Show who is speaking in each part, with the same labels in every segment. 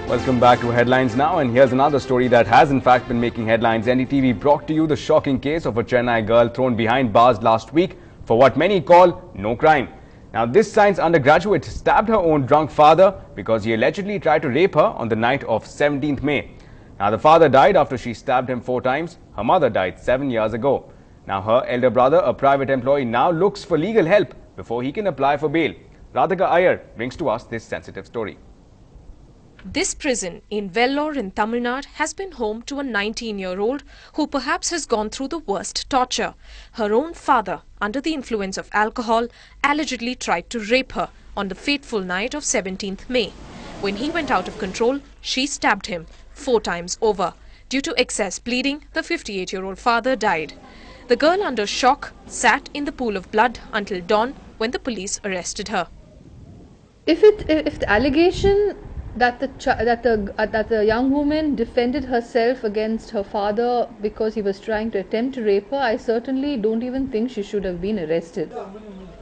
Speaker 1: Welcome back to Headlines Now, and here's another story that has in fact been making headlines. NDTV brought to you the shocking case of a Chennai girl thrown behind bars last week for what many call no crime. Now, this science undergraduate stabbed her own drunk father because he allegedly tried to rape her on the night of 17th May. Now, the father died after she stabbed him 4 times. Her mother died 7 years ago. Now, her elder brother, a private employee, now looks for legal help before he can apply for bail. Radhika Iyer brings to us this sensitive story.
Speaker 2: This prison in Vellore in Tamil Nadu has been home to a 19-year-old who perhaps has gone through the worst torture. Her own father, under the influence of alcohol, allegedly tried to rape her on the fateful night of 17th May. When he went out of control, she stabbed him 4 times over. Due to excess bleeding, the 58-year-old father died. The girl, under shock, sat in the pool of blood until dawn when the police arrested her.
Speaker 3: If the allegation that the young woman defended herself against her father because he was trying to attempt to rape her, I certainly don't even think she should have been arrested.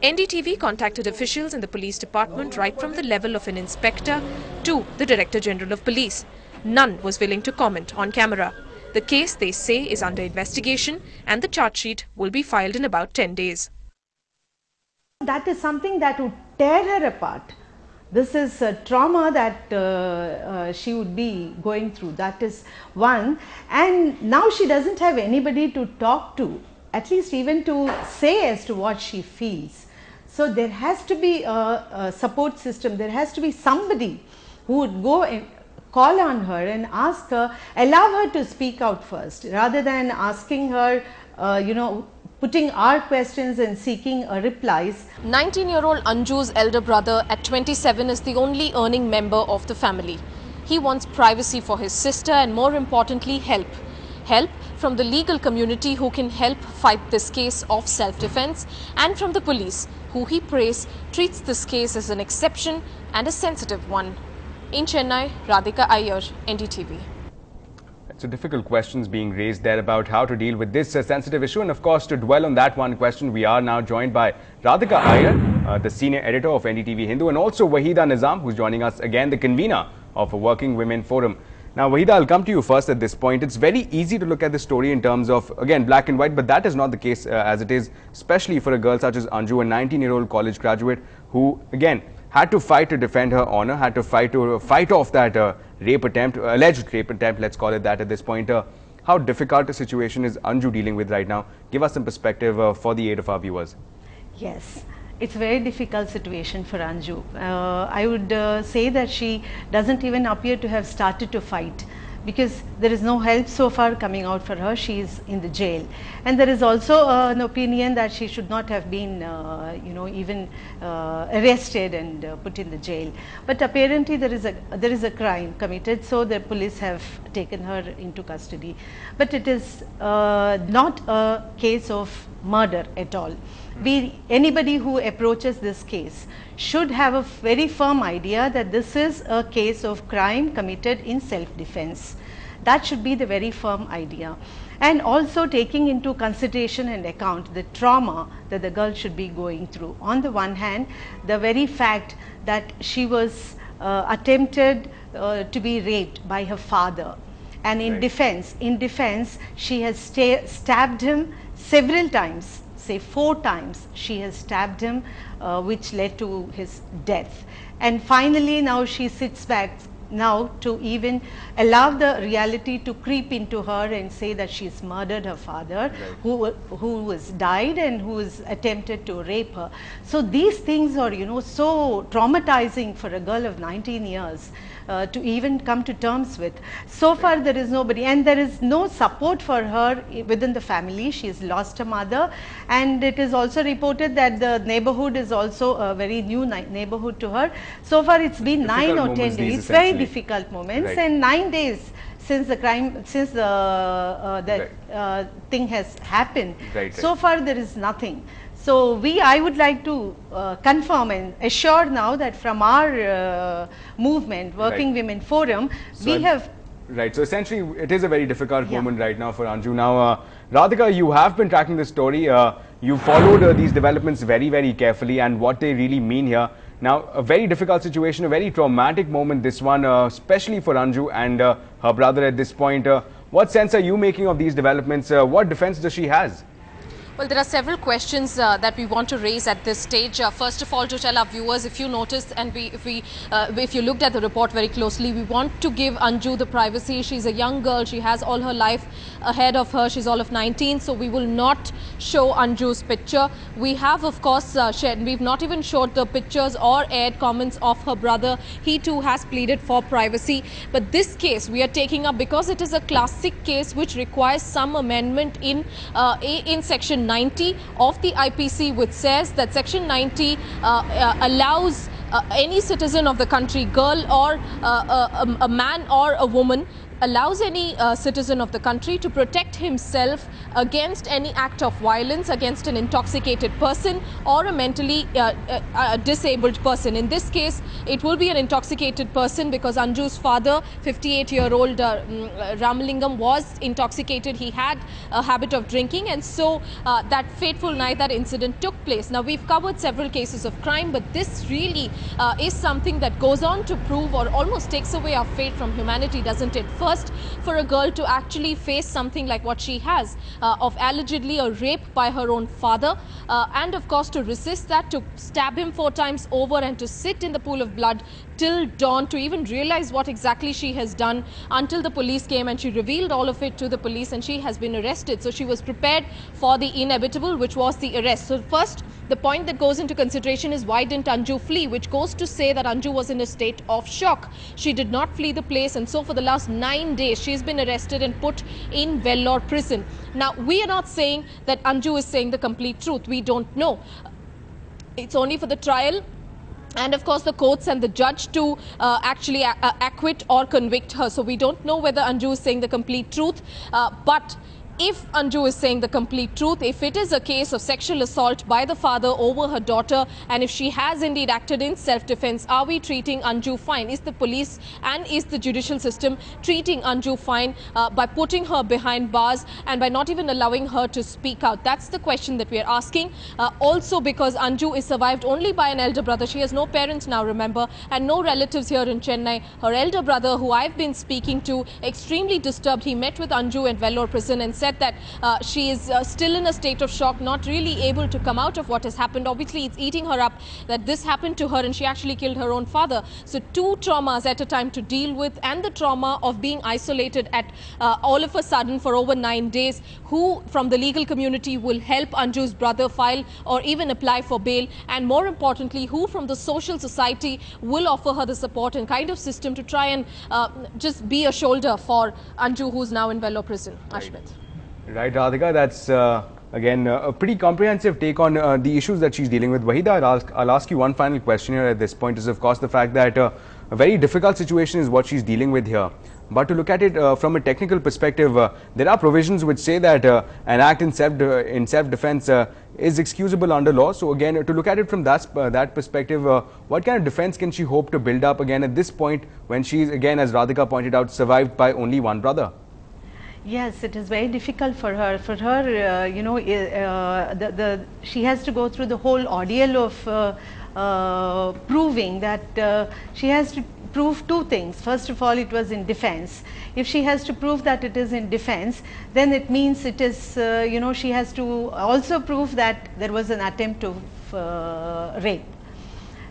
Speaker 2: NDTV contacted officials in the police department right from the level of an inspector to the Director General of Police. None was willing to comment on camera. The case, they say, is under investigation and the charge sheet will be filed in about 10 days.
Speaker 4: That is something that would tear her apart. This is a trauma that she would be going through. That is one. And now she doesn't have anybody to talk to, at least even to say as to what she feels. So there has to be a support system. There has to be somebody who would go and call on her and ask her, allow her to speak out first, rather than asking her, putting our questions and seeking replies.
Speaker 2: 19-year-old Anju's elder brother at 27 is the only earning member of the family. He wants privacy for his sister and, more importantly, help. Help from the legal community who can help fight this case of self-defense, and from the police, who he prays treats this case as an exception and a sensitive one. In Chennai, Radhika Iyer, NDTV.
Speaker 1: So difficult questions being raised there about how to deal with this sensitive issue, and of course to dwell on that one question, we are now joined by Radhika Iyer, the senior editor of Ndtv-Hindu, and also Wahida Nizam, who's joining us again, the convener of a Working Women Forum. Now Wahida, I'll come to you first at this point. It's very easy to look at the story in terms of, again, black and white, but that is not the case as it is, especially for a girl such as Anju, a 19-year-old college graduate who, again, had to fight to defend her honor, had to fight off that rape attempt, alleged rape attempt, let's call it that at this point. How difficult a situation is Anju dealing with right now? Give us some perspective for the aid of our viewers.
Speaker 4: Yes, it's a very difficult situation for Anju. I would say that she doesn't even appear to have started to fight, because there is no help so far coming out for her. She is in the jail, and there is also an opinion that she should not have been even arrested and put in the jail. But apparently there is a crime committed, so the police have taken her into custody. But it is not a case of murder at all. Anybody who approaches this case should have a very firm idea that this is a case of crime committed in self-defense. That should be the very firm idea. And also taking into consideration and account the trauma that the girl should be going through. On the one hand, the very fact that she was attempted to be raped by her father, and in defense she has stabbed him several times. Say 4 times she has stabbed him, which led to his death. And finally now she sits back now to even allow the reality to creep into her and say that she's murdered her father, who was died and who was attempted to rape her. So these things are, so traumatizing for a girl of 19 years to even come to terms with. So far there is nobody, and there is no support for her within the family. She has lost her mother, and it is also reported that the neighborhood is also a very new neighborhood to her. So far it's been 9 or 10 days. It's very difficult moments, and 9 days since the crime, since the thing has happened. So far there is nothing. So I would like to confirm and assure now that from our movement, Working Women Forum, we have...
Speaker 1: Right, so essentially it is a very difficult moment right now for Anju. Now, Radhika, you have been tracking this story. You followed these developments very, very carefully, and what they really mean here. Now, a very difficult situation, a very traumatic moment, this one, especially for Anju and her brother at this point. What sense are you making of these developments? What defense does she have?
Speaker 2: Well, there are several questions that we want to raise at this stage. First of all, to tell our viewers, if you noticed and if you looked at the report very closely, we want to give Anju the privacy. She's a young girl. She has all her life ahead of her. She's all of 19, so we will not show Anju's picture. We have, of course, we've not even showed the pictures or aired comments of her brother. He too has pleaded for privacy. But this case we are taking up because it is a classic case which requires some amendment in Section 90 of the IPC, which says that Section 90 allows any citizen of the country, girl or a man or a woman, allows any citizen of the country to protect himself against any act of violence against an intoxicated person or a mentally disabled person. In this case, it will be an intoxicated person because Anju's father, 58-year-old Ramalingam, was intoxicated. He had a habit of drinking, and so that fateful night that incident took place. Now, we've covered several cases of crime, but this really is something that goes on to prove or almost takes away our faith from humanity, doesn't it? First, for a girl to actually face something like what she has of allegedly a rape by her own father, and of course to resist that, to stab him 4 times over and to sit in the pool of blood till dawn, to even realize what exactly she has done until the police came and she revealed all of it to the police and she has been arrested. So she was prepared for the inevitable, which was the arrest. So first, the point that goes into consideration is why didn't Anju flee, which goes to say that Anju was in a state of shock. She did not flee the place, and so for the last 9 days she's been arrested and put in Vellore prison. Now, we are not saying that Anju is saying the complete truth. We don't know. It's only for the trial and of course the courts and the judge to actually acquit or convict her. So we don't know whether Anju is saying the complete truth, but if Anju is saying the complete truth, if it is a case of sexual assault by the father over her daughter, and if she has indeed acted in self-defense, are we treating Anju fine? Is the police and is the judicial system treating Anju fine by putting her behind bars and by not even allowing her to speak out? That's the question that we are asking. Also, because Anju is survived only by an elder brother. She has no parents now, remember, and no relatives here in Chennai. Her elder brother, who I've been speaking to, extremely disturbed. He met with Anju at Vellore prison and said that she is still in a state of shock, not really able to come out of what has happened. Obviously, it's eating her up that this happened to her and she actually killed her own father. So 2 traumas at a time to deal with, and the trauma of being isolated at all of a sudden for over 9 days. Who from the legal community will help Anju's brother file or even apply for bail? And more importantly, who from the social society will offer her the support and kind of system to try and just be a shoulder for Anju, who's now in Vellore prison? Ashmit.
Speaker 1: Right, Radhika, that's again a pretty comprehensive take on the issues that she's dealing with. Wahida, I'll ask you one final question here at this point, is of course the fact that a very difficult situation is what she's dealing with here. But to look at it from a technical perspective, there are provisions which say that an act in self-defense is excusable under law. So again, to look at it from that perspective, what kind of defense can she hope to build up again at this point when she's, again, as Radhika pointed out, survived by only one brother?
Speaker 4: Yes, it is very difficult for her. For her, you know, she has to go through the whole ordeal of proving that she has to prove 2 things. First of all, it was in defense. If she has to prove that it is in defense, then it means it is, you know, she has to also prove that there was an attempt to rape.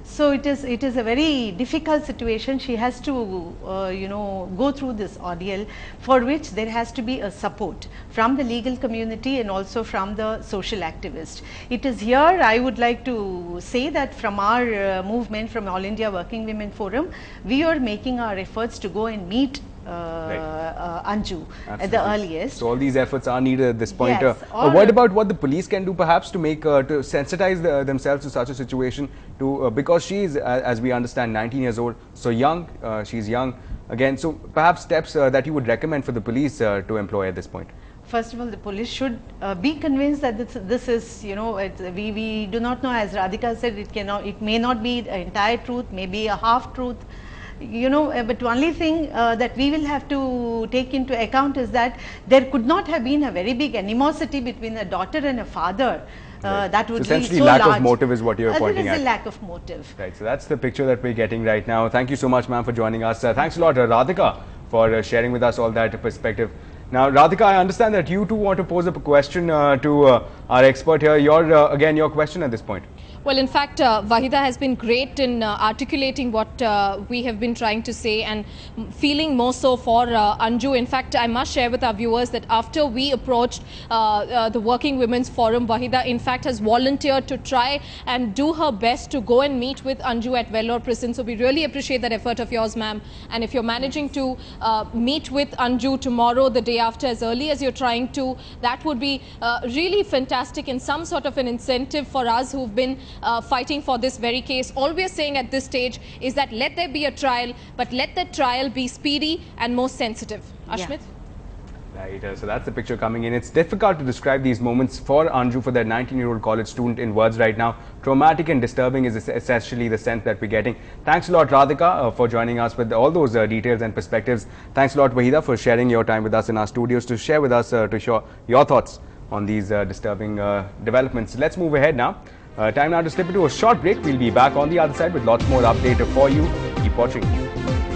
Speaker 4: So it is a very difficult situation. She has to you know, go through this ordeal, for which there has to be a support from the legal community and also from the social activist. It is here I would like to say that from our movement, from All India Working Women Forum, we are making our efforts to go and meet Anju at the earliest.
Speaker 1: So all these efforts are needed at this point.
Speaker 4: Yes,
Speaker 1: what about what the police can do perhaps to make to sensitize themselves to such a situation, to because she is, as we understand, 19 years old, so young, she's young again, so perhaps steps that you would recommend for the police to employ at this point?
Speaker 4: First of all, the police should be convinced that this is, you know, we do not know, as Radhika said, it may not be the entire truth, maybe a half truth. you know, but only thing that we will have to take into account is that there could not have been a very big animosity between a daughter and a father.
Speaker 1: Right.
Speaker 4: That would
Speaker 1: so
Speaker 4: be
Speaker 1: essentially
Speaker 4: so
Speaker 1: lack
Speaker 4: large.
Speaker 1: of motive is what you're pointing
Speaker 4: There
Speaker 1: at.
Speaker 4: is a lack of motive.
Speaker 1: Right, so that's the picture that we're getting right now. Thank you so much, ma'am, for joining us. Thanks a lot, Radhika, for sharing with us all that perspective. Now, Radhika, I understand that you too want to pose up a question to our expert here. Again, your question at this point.
Speaker 2: Well, in fact, Wahida has been great in articulating what we have been trying to say and feeling more so for Anju. In fact, I must share with our viewers that after we approached the Working Women's Forum, Wahida in fact has volunteered to try and do her best to go and meet with Anju at Vellore prison. So we really appreciate that effort of yours, ma'am. And if you're managing to meet with Anju tomorrow, the day after, as early as you're trying to, that would be really fantastic and some sort of an incentive for us who've been fighting for this very case. All we are saying at this stage is that let there be a trial, but let that trial be speedy and more sensitive. Ashmit?
Speaker 1: Right, so that's the picture coming in. It's difficult to describe these moments for Anju, for that 19-year-old college student, in words right now. Traumatic and disturbing is essentially the sense that we're getting. Thanks a lot, Radhika, for joining us with all those details and perspectives. Thanks a lot, Wahida, for sharing your time with us in our studios to share with us to show your thoughts on these disturbing developments. Let's move ahead now. Time now to slip into a short break. We'll be back on the other side with lots more update for you. Keep watching.